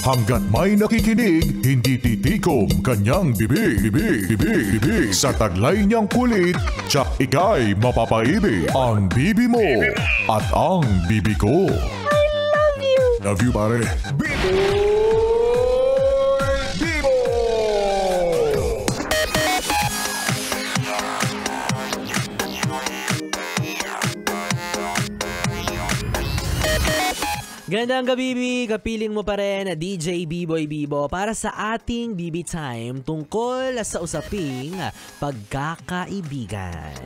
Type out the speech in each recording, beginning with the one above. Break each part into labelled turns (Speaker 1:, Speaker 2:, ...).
Speaker 1: Hanggat may nakikinig, hindi titikom kanyang bibig. Sa taglay niyang kulit, tsak ika'y mapapaibig. Ang bibi mo at ang bibi ko.
Speaker 2: I love you.
Speaker 1: Love you, pare. Bibo!
Speaker 3: Gandang gabi, Bibi. Kapiling mo pa rin na DJ B-Boy Bibo para sa ating BB Time tungkol sa usaping pagkakaibigan.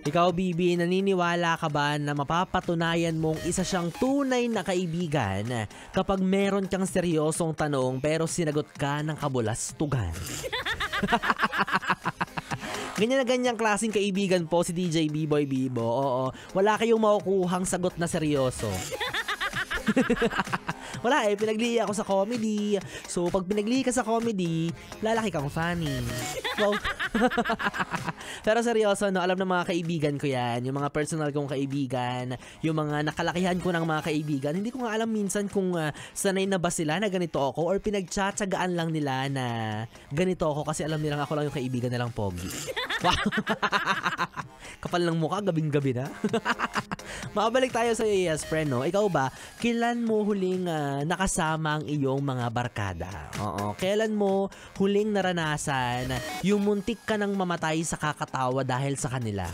Speaker 3: Ikaw, Bibi, naniniwala ka ba na mapapatunayan mong isa siyang tunay na kaibigan kapag meron kang seryosong tanong pero sinagot ka ng kabulastugan? Ganyan na ganyang klaseng kaibigan po si DJ B-Boy Bibo. Oo, wala kayong makukuhang sagot na seryoso. Wala pinagli ako sa comedy. So, pag pinagli ka sa comedy, lalaki kang funny. Wow. Pero seryoso, no, alam ng mga kaibigan ko yan. Yung mga personal kong kaibigan, yung mga nakalakihan ko ng mga kaibigan. Hindi ko nga alam minsan kung sanay na ba sila na ganito ako or pinagtsatsagaan lang nila na ganito ako kasi alam nilang ako lang yung kaibigan nilang pogi. Wow. Kapal ng mukha, gabing-gabi na. Makabalik tayo sa iyo, yes, friend, no? Ikaw ba, kailan mo huling nakasama ang iyong mga barkada? Oo, kailan mo huling naranasan yung muntik ka nang mamatay sa kakatawa dahil sa kanila?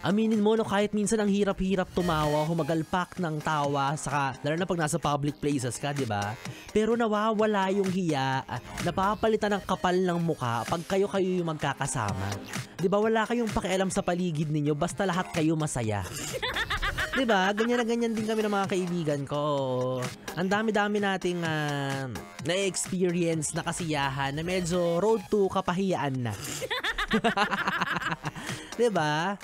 Speaker 3: Aminin mo, no, kahit minsan ang hirap-hirap tumawa, humagalpak ng tawa, saka, lalo na pag nasa public places ka, di ba? Pero nawawala yung hiya, napapalitan ng kapal ng muka pag kayo yung magkakasama. Di ba, wala kayong pakialam sa paligid ninyo, basta lahat kayo masaya. Di ba? Ganyan na ganyan din kami ng mga kaibigan ko. Ang dami-dami nating na-experience na kasiyahan na medyo road to kapahiyaan na. Di ba?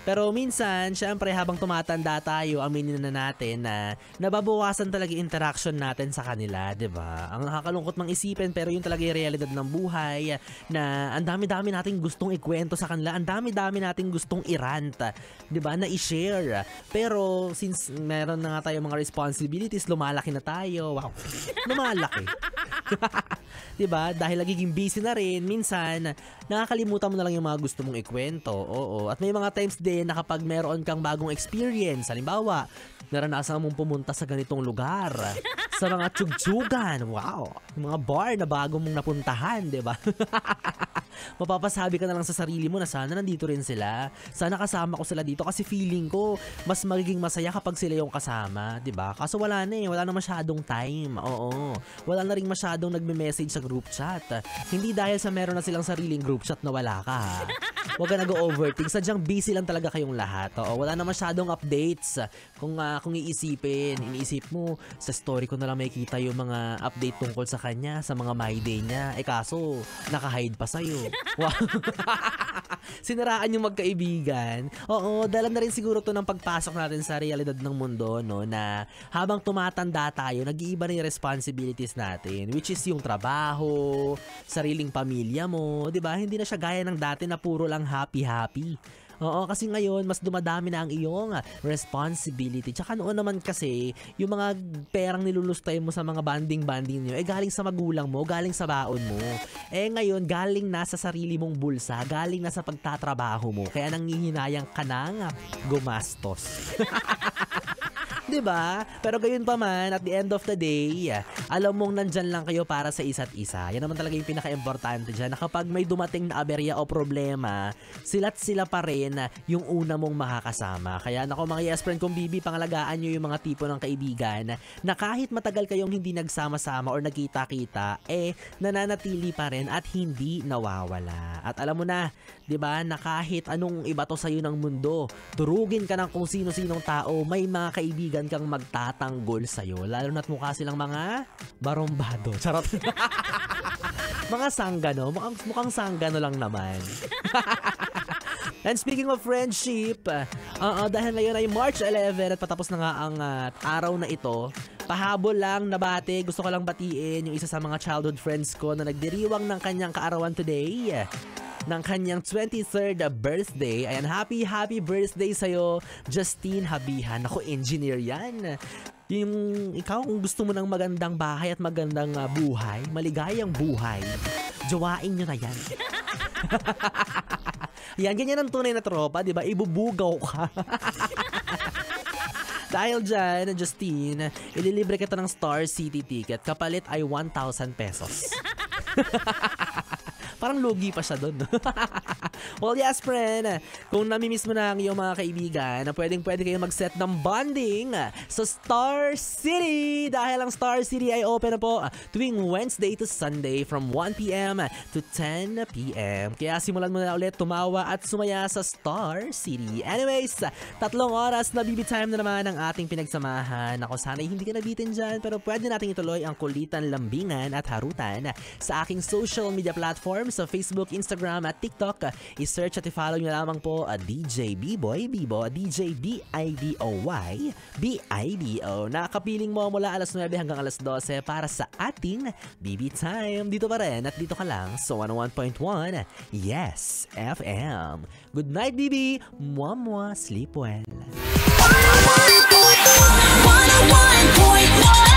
Speaker 3: Pero minsan, syempre habang tumatanda tayo, aminin na natin na nababawasan talaga yung interaction natin sa kanila, 'di ba? Ang nakakalungkot mang isipin pero yun talaga yung realidad ng buhay na ang dami-dami nating gustong ikwento sa kanila, ang dami-dami nating gustong i-rant, 'di ba? Na i-share. Pero since meron na nga tayong mga responsibilities, lumalaki na tayo. Wow. Lumalaki. 'Di ba? Dahil nagiging busy na rin, minsan nakakalimutan mo na lang yung mga gusto mong ikwento. Oo. At may mga times din na kapag meron kang bagong experience, halimbawa, naranasan mong pumunta sa ganitong lugar, sa mga tugtugan, wow, mga bar na bago mong napuntahan, 'di ba? Mapapasabi ka na lang sa sarili mo na sana nandito rin sila. Sana kasama ko sila dito kasi feeling ko mas magiging masaya kapag sila yung kasama, 'di ba? Kaso wala na wala na masyadong time. Oo. Wala na ring masyadong nagme-message sa group chat. Hindi dahil sa meron na silang sariling group chat na wala ka. Huwag ka nag-overthink. Sadyang busy lang talaga kayong lahat. Oo, wala na masyadong updates. Kung iniisip mo, sa story ko na lang makikita yung mga update tungkol sa kanya, sa mga my day niya. Kaso, naka-hide pa sa'yo. Wow. Sinaraan yung magkaibigan. Oo, dala na rin siguro to ng pagpasok natin sa realidad ng mundo, no, na habang tumatanda tayo, nag-iiba na yung responsibilities natin, which is yung trabaho, sariling pamilya mo, 'di ba? Hindi na siya gaya ng dati na puro lang happy. Oo, kasi ngayon, mas dumadami na ang iyong responsibility. Tsaka noon naman kasi, yung mga perang nilulustay mo sa mga banding-banding nyo, galing sa magulang mo, galing sa baon mo. Ngayon, galing na sa sarili mong bulsa, galing na sa pagtatrabaho mo. Kaya nanghihinayang ka nang gumastos. Diba? Pero gayon pa man, at the end of the day, alam mong nandyan lang kayo para sa isa't isa. Yan naman talaga yung pinaka-importante dyan, na kapag may dumating na aberya o problema, sila't sila pa rin yung una mong makakasama. Kaya nako mga yes friend kong Bibi, pangalagaan nyo yung mga tipo ng kaibigan na kahit matagal kayong hindi nagsama-sama or nagkita-kita, nananatili pa rin at hindi nawawala. At alam mo na, diba, na kahit anong ibato sa'yo ng mundo, turugin ka ng kung sino-sinong tao, may mga kaibigan kang magtatanggol sa'yo. Lalo na't mukha silang mga barombado. Charot. Mga sanggano. Mukhang sanggano lang naman. And speaking of friendship, dahil ngayon ay March 11 at patapos na nga ang araw na ito, pahabol lang nabate, gusto ko lang batiin yung isa sa mga childhood friends ko na nagdiriwang ng kanyang kaarawan today. ng kanyang 23rd birthday. Ayan, happy birthday sa'yo, Justine Habihan. Ako, engineer yan. Yung ikaw, kung gusto mo ng magandang bahay at magandang buhay, maligayang buhay, jowain nyo na yan. Yan, ganyan ang tunay na tropa, di ba? Ibubugaw ka. Dahil dyan, Justine, ililibre kita ng Star City ticket. Kapalit ay 1,000 pesos. Parang lugi pa siya doon. Well, yes, friend. Kung namimiss mo na ang iyong mga kaibigan, na pwede kayo mag-set ng bonding sa Star City. Dahil ang Star City ay open na po tuwing Wednesday to Sunday from 1 p.m. to 10 p.m. Kaya simulan mo na ulit tumawa at sumaya sa Star City. Anyways, 3 oras na BB time na naman ang ating pinagsamahan. Ako, sana'y hindi ka nabitin dyan, pero pwede nating ituloy ang kulitan, lambingan at harutan sa aking social media platform sa Facebook, Instagram at TikTok. I-search at i-follow nyo lamang po DJ B-Boy Bibo, DJ B-I-B-O-Y B-I-B-O. Nakapiling mo mula alas 9 hanggang alas 12 para sa ating BB Time. Dito pa rin at dito ka lang sa 101.1 Yes FM. Good night, BB. Mwah, sleep well.
Speaker 2: 101.1